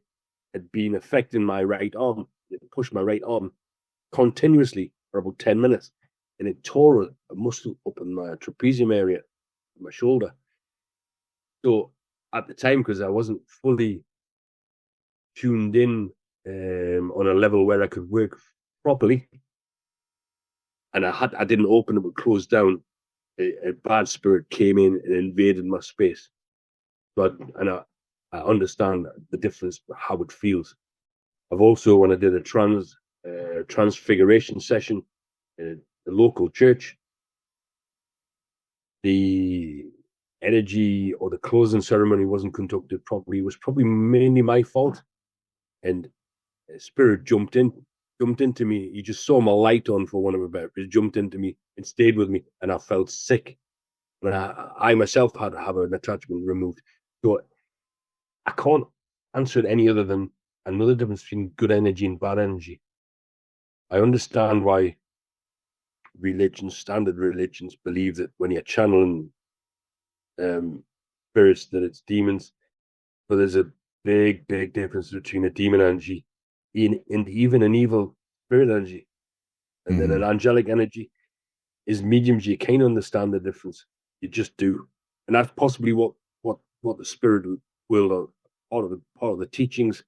had been affecting my right arm. It pushed my right arm continuously for about 10 minutes, and it tore a muscle up in my trapezium area, my shoulder. So at the time, because I wasn't fully tuned in on a level where I could work properly, and I didn't open up and close down, a bad spirit came in and invaded my space. But I understand the difference, how it feels. I've also, when I did a transfiguration session in the local church, the energy or the closing ceremony wasn't conducted properly. It was probably mainly my fault. And a spirit jumped into me. You just saw my light on, for one of a better. It jumped into me and stayed with me, and I felt sick. And I myself had to have an attachment removed. So I can't answer it any other than another difference between good energy and bad energy. I understand why standard religions, believe that when you're channeling spirits, that it's demons. But there's a big, big difference between a demon energy and even an evil spirit energy. And then an angelic energy is mediums. You can't understand the difference. You just do. And that's possibly what the spirit will, part of the teachings,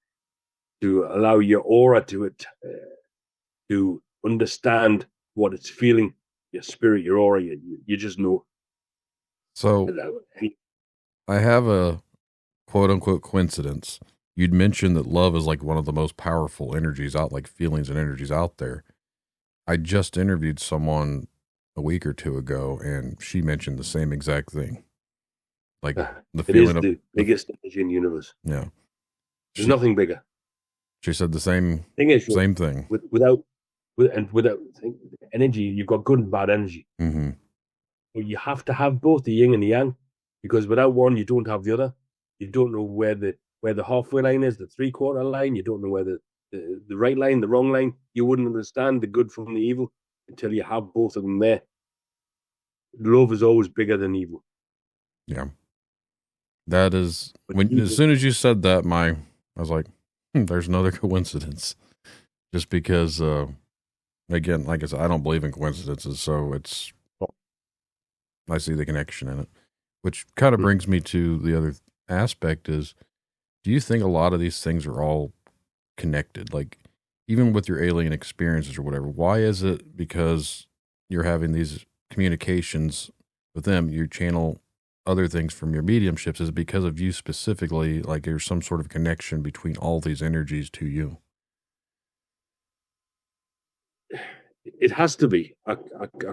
to allow your aura to understand what it's feeling, your spirit, your aura. You just know. So I have a quote unquote coincidence. You'd mentioned that love is like one of the most powerful energies out, like feelings and energies out there. I just interviewed someone a week or two ago, and she mentioned the same exact thing. Like the feeling of the biggest energy in the universe. Yeah. There's nothing bigger. She said the same same thing. Without energy, you've got good and bad energy. Mm-hmm. But you have to have both the yin and the yang, because without one, you don't have the other. You don't know where the halfway line is, the 3/4 line. You don't know where the right line, the wrong line. You wouldn't understand the good from the evil until you have both of them there. Love is always bigger than evil. Yeah. That is, as soon as you said that, I was like, there's another coincidence. Just because, again, like I said, I don't believe in coincidences, so I see the connection in it. Which kind of brings me to the other aspect is, do you think a lot of these things are all connected? Like, even with your alien experiences or whatever, why is it because you're having these communications with them, you channel other things from your mediumships? Is it because of you specifically, like there's some sort of connection between all these energies to you? It has to be. I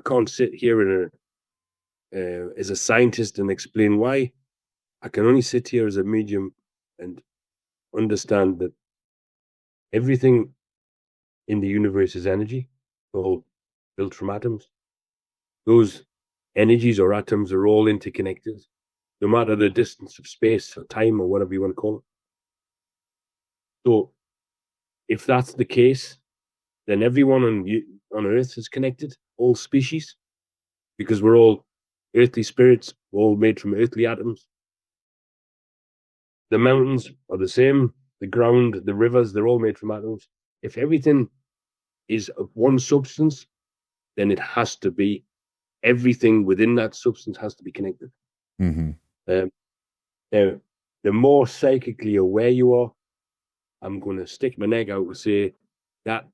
can't sit here as a scientist and explain why. I can only sit here as a medium and understand that everything in the universe is energy, all built from atoms. Those energies or atoms are all interconnected, no matter the distance of space or time or whatever you want to call it. So if that's the case, then everyone on Earth is connected, all species, because we're all earthly spirits, we're all made from earthly atoms. The mountains are the same, the ground, the rivers, they're all made from atoms. If everything is of one substance, then it has to be, everything within that substance has to be connected. Mm-hmm. Now, the more psychically aware you are, I'm going to stick my neck out and say that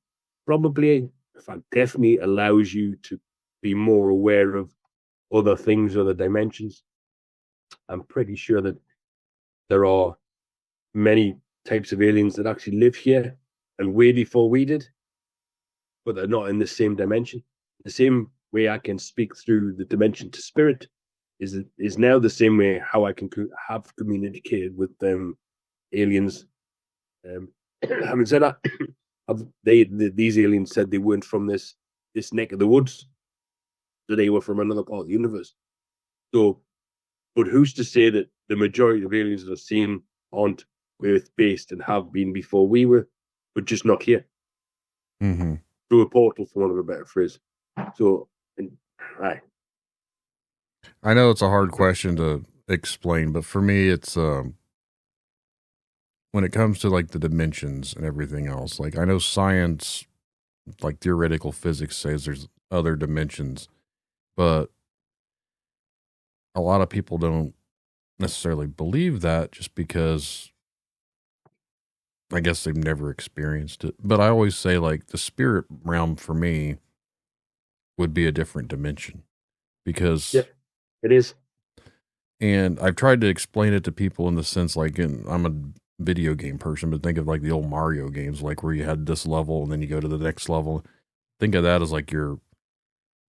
probably, in fact, definitely allows you to be more aware of other things, other dimensions. I'm pretty sure that there are many types of aliens that actually live here and way before we did, but they're not in the same dimension. the same way I can speak through the dimension to spirit is now the same way how I can have communicated with aliens. Having said that, these aliens said they weren't from this neck of the woods, so they were from another part of the universe. So, but who's to say that the majority of aliens that are seen aren't Earth-based and have been before we were, but just not here? Mm-hmm. Through a portal, for want of a better phrase. So, right. I know it's a hard question to explain, but for me, it's when it comes to like the dimensions and everything else. Like I know science, like theoretical physics, says there's other dimensions, but a lot of people don't necessarily believe that just because I guess they've never experienced it. But I always say like the spirit realm for me would be a different dimension because it is. And I've tried to explain it to people in the sense like I'm a video game person, but think of like the old Mario games, like where you had this level and then you go to the next level. Think of that as like your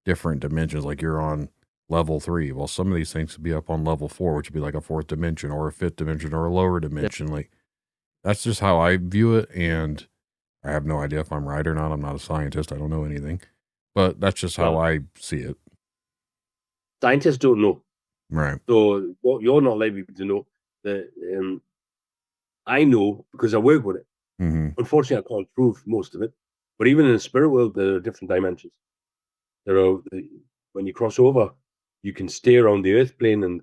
different dimensions, like you're on level 3. Well, some of these things could be up on level 4, which would be like a 4th dimension or a 5th dimension or a lower dimension. Like that's just how I view it. And I have no idea if I'm right or not. I'm not a scientist. I don't know anything, but that's just how I see it. Scientists don't know. Right. So what you're not likely to know that I know because I work with it. Mm-hmm. Unfortunately, I can't prove most of it. But even in the spirit world, there are different dimensions. There are when you cross over, you can stay around the earth plane and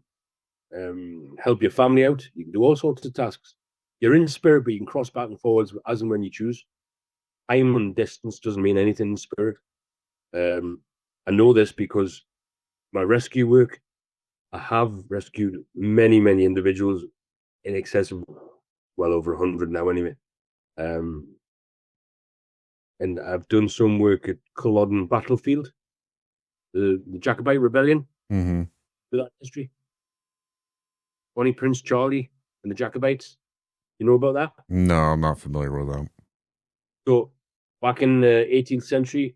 help your family out. You can do all sorts of tasks. You're in spirit, but you can cross back and forwards as and when you choose. Time and distance doesn't mean anything in spirit. I know this because my rescue work, I have rescued many, many individuals in excess of well over 100 now anyway. And I've done some work at Culloden Battlefield, the Jacobite Rebellion, mm-hmm. with that history. Bonnie Prince Charlie and the Jacobites. You know about that? No, I'm not familiar with that. So back in the 18th century,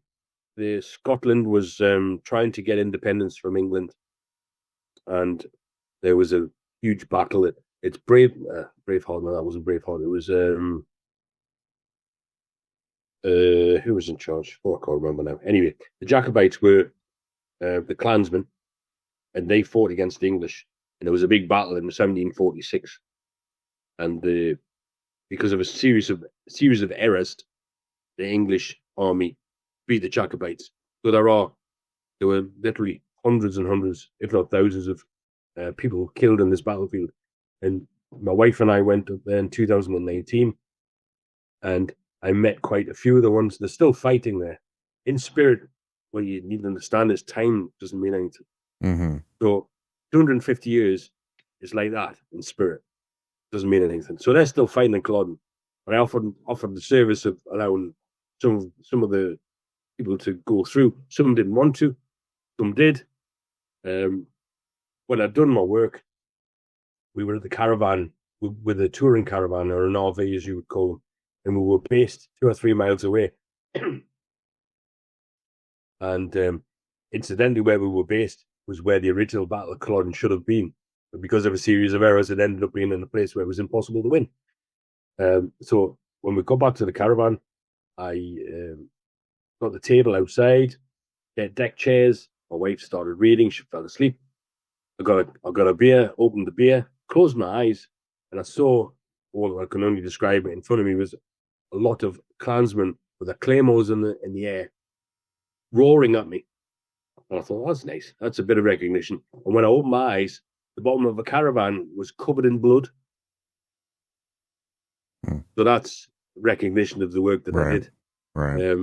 Scotland was trying to get independence from England. And there was a huge battle. It's Braveheart. No, that wasn't Braveheart. It was who was in charge? Oh, I can't remember now. Anyway, the Jacobites were the clansmen, and they fought against the English. And there was a big battle in 1746. And because of a series of errors, the English army beat the Jacobites. So there were literally hundreds and hundreds, if not thousands, of people killed in this battlefield. And my wife and I went up there in 2019, and I met quite a few of the ones. They're still fighting there in spirit. What you need to understand is time doesn't mean anything. Mm-hmm. So 250 years is like that in spirit. Doesn't mean anything. So they're still fighting in Culloden. And I offered the service of allowing some of the people to go through. Some didn't want to. Some did. When I'd done my work, we were at the caravan with a touring caravan, or an RV as you would call them, and we were based 2 or 3 miles away. And incidentally, where we were based was where the original Battle of Culloden should have been. But because of a series of errors, it ended up being in a place where it was impossible to win. So when we got back to the caravan, I got the table outside, deck chairs. My wife started reading. She fell asleep. I got a beer, opened the beer, closed my eyes, and I saw, all I can only describe it, in front of me was a lot of clansmen with their claymores in the air, roaring at me. And I thought, that's nice. That's a bit of recognition. And when I opened my eyes, the bottom of the caravan was covered in blood. So that's recognition of the work that I did. Right.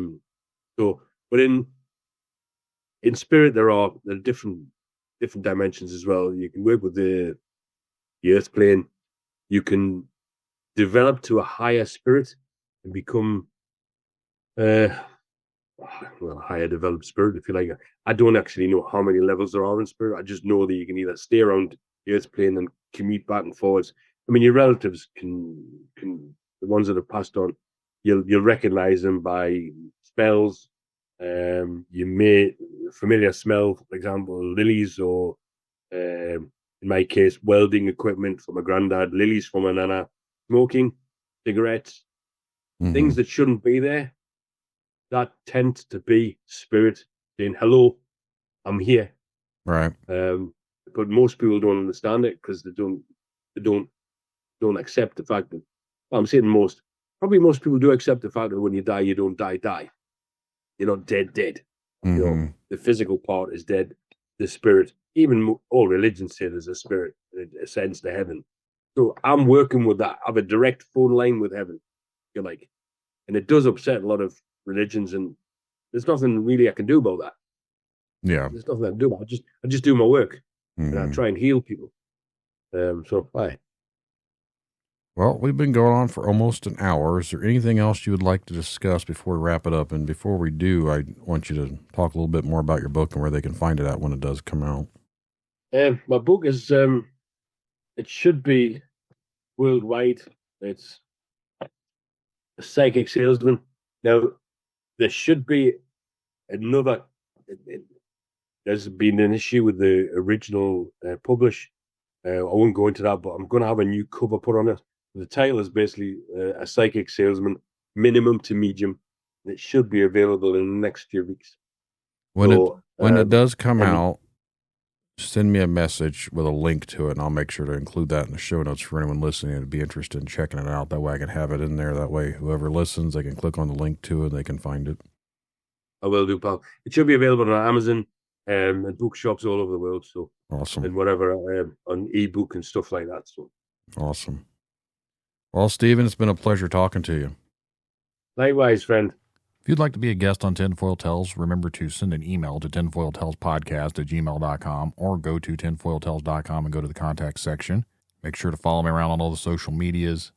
But in spirit, there are different dimensions as well. You can work with the earth plane. You can develop to a higher spirit and become a higher developed spirit, if you like. I don't actually know how many levels there are in spirit. I just know that you can either stay around the earth plane and commute back and forwards. I mean, your relatives can the ones that have passed on, you'll recognize them by spells, You may familiar smell, for example, lilies, or in my case, welding equipment from my granddad, lilies from my nana, smoking, cigarettes, things that shouldn't be there. That tends to be spirit saying, "Hello, I'm here." Right. But most people don't understand it because they don't accept the fact that. Well, I'm saying most people do accept the fact that when you die, you don't die. You're not dead. You know, the physical part is dead. The spirit, even all religions say there's a spirit that ascends to heaven. So I'm working with that. I have a direct phone line with heaven, if you like. And it does upset a lot of religions, and there's nothing really I can do about that. Yeah. There's nothing I can do about it. I just do my work. And I try and heal people. Aye. Well, we've been going on for almost an hour. Is there anything else you would like to discuss before we wrap it up? And before we do, I want you to talk a little bit more about your book and where they can find it at when it does come out. My book is, it should be worldwide. It's A Psychic Salesman. Now, there should be another, there's been an issue with the original publish. I won't go into that, but I'm going to have a new cover put on it. The title is basically A Psychic Salesman, minimum to medium. It should be available in the next few weeks. When it does come out, send me a message with a link to it, and I'll make sure to include that in the show notes for anyone listening and be interested in checking it out. That way I can have it in there. That way whoever listens, they can click on the link to it and they can find it. I will do, pal. It should be available on Amazon and bookshops all over the world. So awesome. And whatever, on ebook and stuff like that. So awesome. Well, Stephen, it's been a pleasure talking to you. Likewise, friend. If you'd like to be a guest on Tinfoil Tales, remember to send an email to tinfoiltalespodcast@gmail.com or go to tinfoiltales.com and go to the contact section. Make sure to follow me around on all the social medias.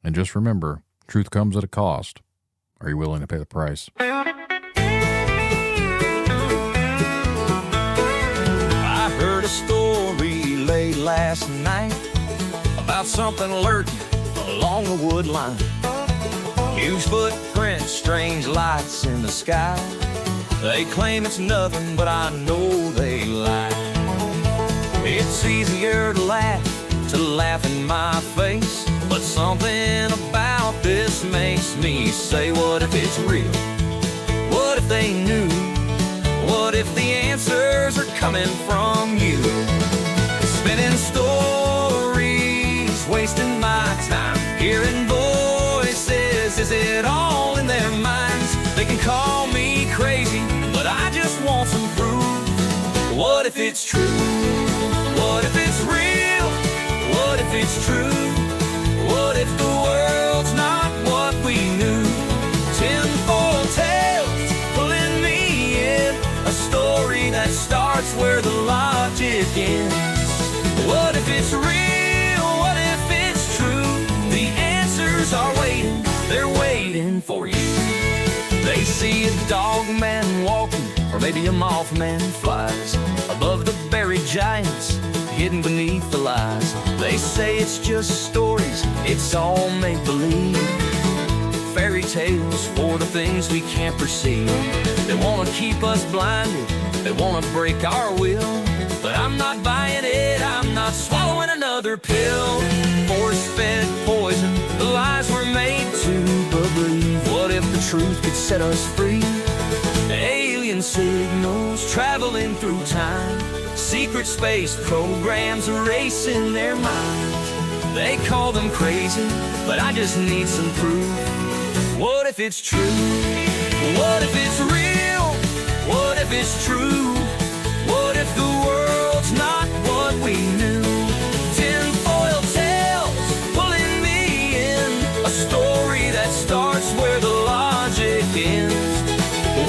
And just remember, truth comes at a cost. Are you willing to pay the price? I heard a story late last night about something lurking along the wood line. Huge footprints, strange lights in the sky. They claim it's nothing, but I know they lie. It's easier to laugh in my face, but something about this makes me say, what if it's real? What if they knew? What if the answers are coming from you? Spinning stories, wasting my time, hearing voices, is it all in their minds? They can call me crazy, but I just want some proof. What if it's true? What if it's real? What if it's true? What if the world's not what we knew? Tinfoil tales pulling me in, a story that starts where the logic ends. What if it's real? What if it's true? The answers are waiting, they're waiting for you. They see a dog man walking, or maybe a mothman flies above the buried giants, hidden beneath the lies. They say it's just stories, it's all make-believe. Fairy tales for the things we can't perceive. They want to keep us blinded, they want to break our will. But I'm not buying it, I'm not swallowing another pill. Force-fed poison, the lies we're made to believe. What if the truth could set us free? Alien signals traveling through time, secret space programs erasing their minds. They call them crazy, but I just need some proof. What if it's true? What if it's real? What if it's true? What if the world's not what we knew? Tinfoil tales pulling me in, a story that starts where the logic ends.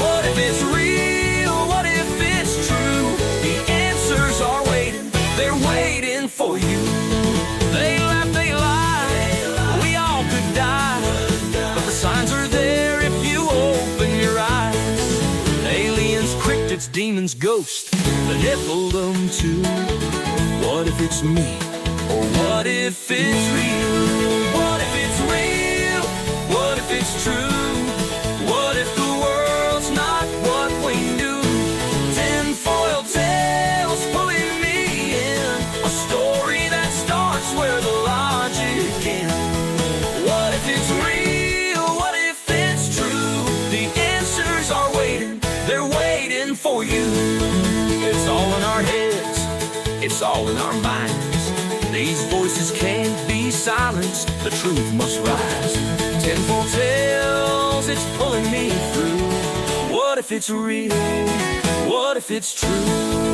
What if it's real? What if it's true? The answers are waiting, they're waiting for you. They laugh, they lie, we all could die, but the signs are there if you open your eyes. Aliens, cryptids, demons, ghosts, the Nephilim too. What if it's me? Or what if it's real? What if it's real? What if it's true? What if the world's not what it's all in our minds. These voices can't be silenced, the truth must rise. Tinfoil Tales, it's pulling me through. What if it's real? What if it's true?